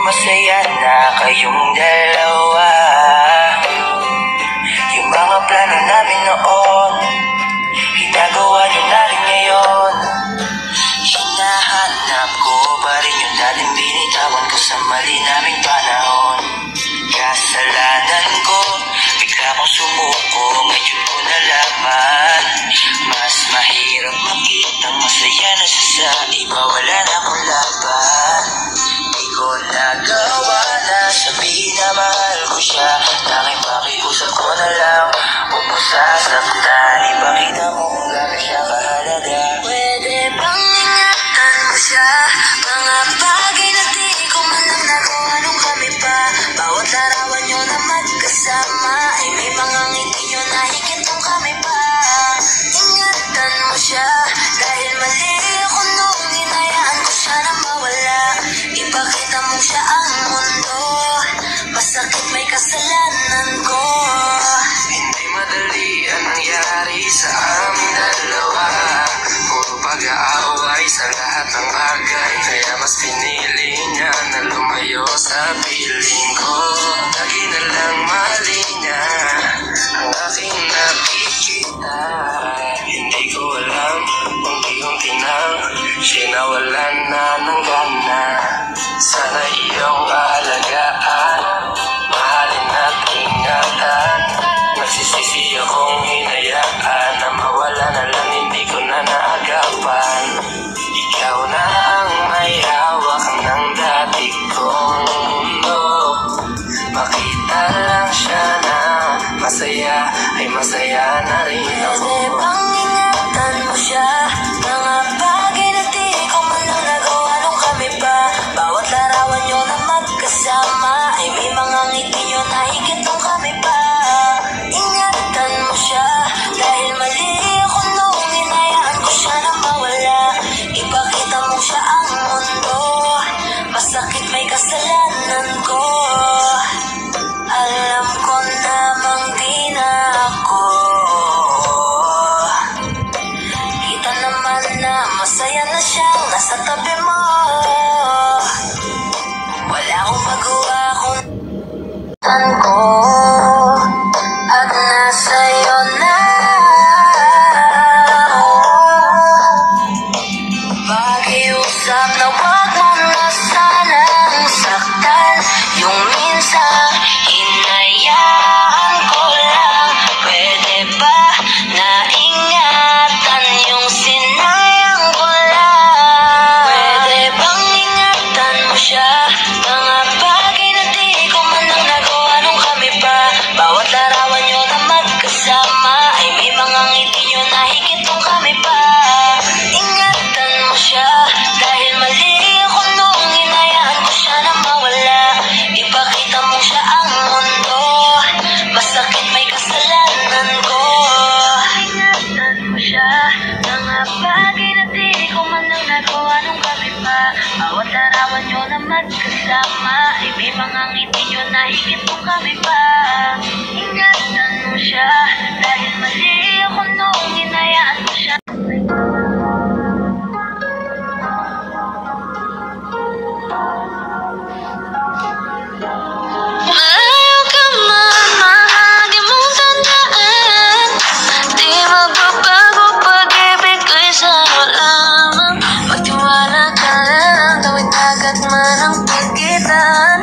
masaya na kayong dalawa. Yung mga plano namin noon, ginagawa nyo na rin ngayon. Hinahanap ko pa rin yung dating binitawan ko sa mali naming panahon. Kasalanan ko, bigla kong sumuko, ngayon ko nalaman. Mas mahirap makitang masaya na siya sa iba, wala na akong laban. Di ko nagawa na sabihin na mahal ko siya, tanging pakiusap ko na lang, huwag mo sasaktan. Ipakita mo kung gano'n siya kahalaga. Pwede bang ingatan mo siya, mga bagay na di ko man lang nagawa nung kami pa. Bawat larawan nyo na magkasama ay may mga ngiti nyo na higit nung kami pa. Ingatan mo siya, dahil mali ako nung hinayaan ko siya na mawala. Ipakita mo siya ang mundo, masakit may kasalanan ko. Hindi madali ang nangyari sa aming dalawa, puro pag-aaway sa lahat ng bagay, kaya mas pinili niya na lumayo sa piling ko. Lagi na lang mali niya ang aking nakikita. Hindi ko alam, unti-unti nang sinawalan na ng gana. Sana iyong aalagaan, mahalin at ingatan. Nagsisisi akong hinayaan na mawala na lang, hindi ko na naagapan. Ikaw na ang may hawak ng dati kong mundo. Makita lang siya na masaya, ay masaya na rin ako. Pwede bang ingatan mo siya, mga bagay na di ko man lang nagawa nung kami pa. Bawat larawan nyo na magkasama ay may mga ngiti nyo na higit nung kami pa. Ingatan mo siya, dahil mali ako nung hinayaan ko siya na mawala. Ipakita mo siya ang mundo, masakit may kasalanan ko. Alam ko namang di na ako. Kita naman na masaya na siyang nasa tabi mo. Wala akong magawa kung tan ko at nasa'yo na. Pakiusap na wag mo na sanang saktan, yung minsan hinayaan ko lang. Pwede ba na ingatan yung sinayang ko lang? Pwede bang ingatan mo siya, mga bagay na di ko man lang nagawa nung kami pa. Bawat larawan nyo na magkasama ay may mga ngiti nyo na higit nung kami pa. Ingatan mo siya, dahil mali ako nung hinayaan ko siya na mawala. Ipakita mo siya ang mundo, masakit may kasalanan ko. Ingatan mo siya, mga bagay na di ko man lang nagawa nung kami pa. Bawat larawan nyo na magkasama ay may mga ngiti nyo na higit nung kami pa. Ingatan mo siya, dahil mali ako nung hinayaan ko siya. Malayo ka man, mahagi mong tandaan, di magbabago pag-ibig ko'y sa'yo lamang. Magtiwala ka lang, gawin agad man ang pagitan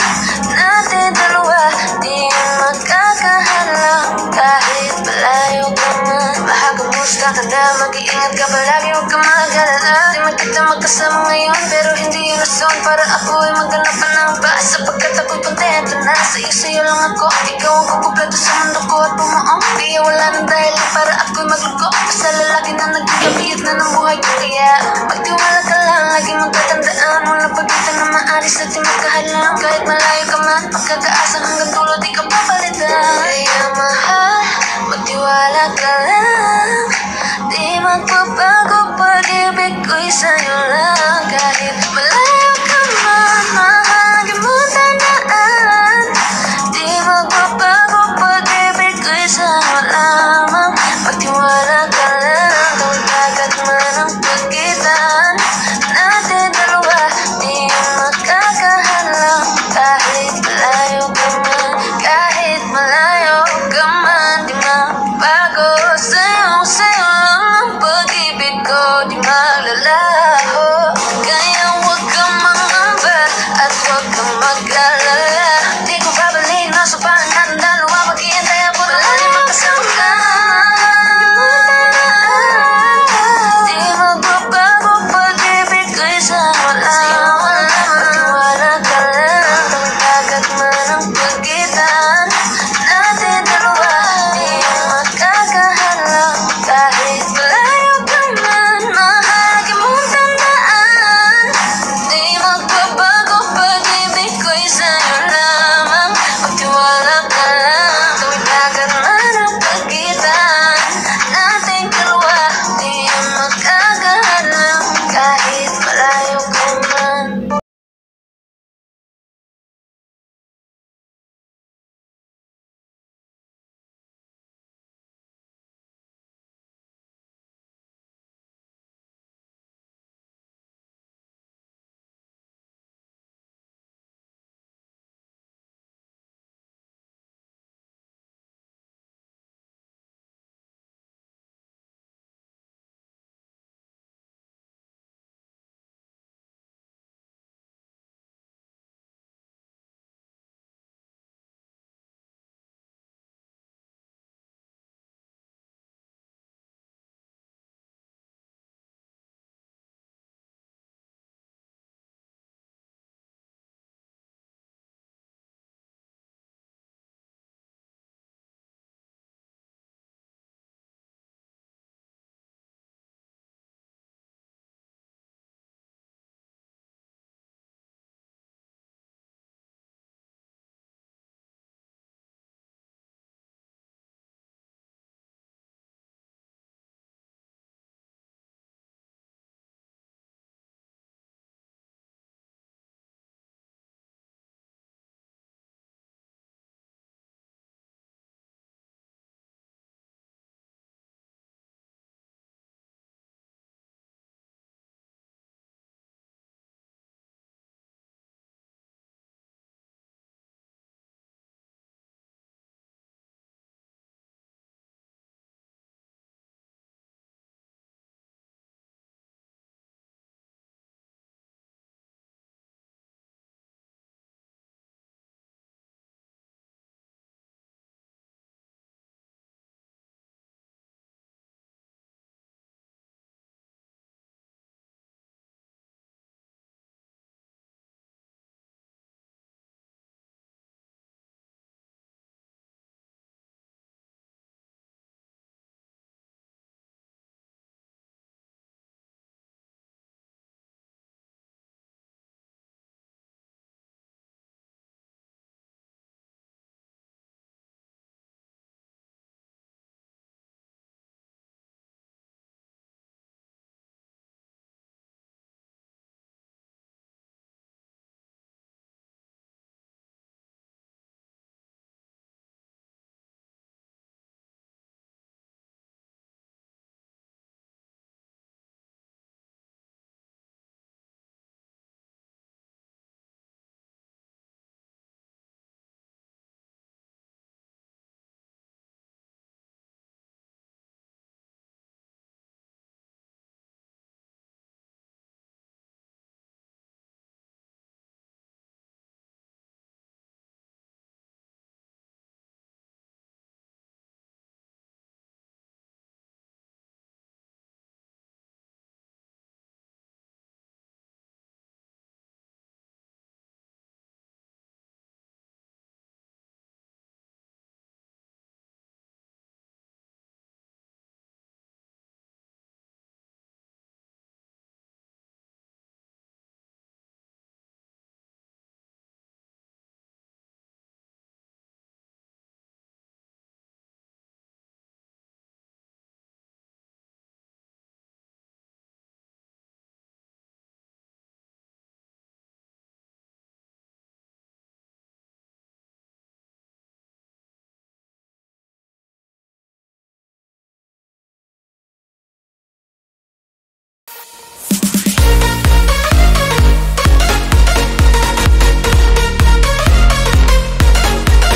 natin dalawa, di magkakahalang. Kahit malayo ka man, mahagamusta ka na, mag-iingat ka palagi, huwag ka mag-alala. Di man kita magkasama ngayon, pero hindi yun rason para ako'y maghanap pa ng iba, sapagkat ako'y kontento na sa'yo lang ako. Ikaw ang kukumpleto sa mundo ko at bumuong, kaya wala nang dahilan para ako'y magluko. Basta lalaki na nagkakabiyat na ng buhay ko, kaya magtiwala ka lang, lagi magtatandaan, walang pagitan na maaari sa ating magkahalang. Kahit malayo ka man, pagkakaasa hanggang dulo di ka papalitan. Kaya mahal, magtiwala ka lang, di magbabago pag-ibig ko'y sa'yo lang. Kahit malayo ka man, mahagi mo tandaan, di magbabago pag-ibig ko'y sa'yo lamang. Magtiwala ka lang, gawin agad man ang pagitan natin dalawa, di magkakahalang. wala.